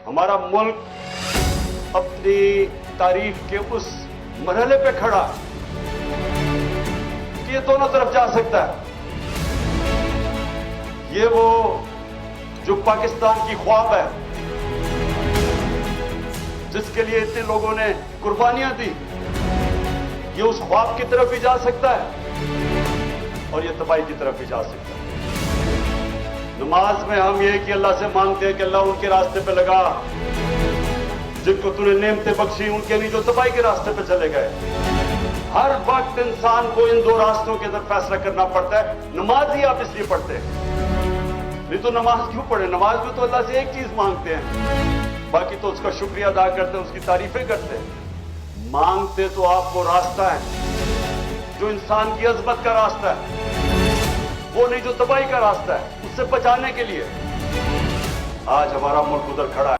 हमारा मुल्क अपनी तारीख के उस मरहले पे खड़ा है कि ये दोनों तरफ जा सकता है। ये वो जो पाकिस्तान की ख्वाब है, जिसके लिए इतने लोगों ने कुर्बानियां दी, ये उस ख्वाब की तरफ भी जा सकता है और ये तबाही की तरफ भी जा सकता है। नमाज में हम ये कि अल्लाह से मांगते हैं कि अल्लाह उनके रास्ते पे लगा जिनको तूने नेमतें बख्शी, उनके नहीं जो तबाही के रास्ते पे चले गए। हर वक्त इंसान को इन दो रास्तों के अंदर फैसला करना पड़ता है। नमाज ही आप इसलिए पढ़ते हैं, नहीं तो नमाज क्यों पढ़े? नमाज में तो अल्लाह से एक चीज मांगते हैं, बाकी तो उसका शुक्रिया अदा करते हैं, उसकी तारीफें करते हैं। मांगते तो आप वो रास्ता है जो इंसान की अजमत का रास्ता है, वो नहीं जो तबाही का रास्ता है। उससे बचाने के लिए आज हमारा मुल्क उधर खड़ा है।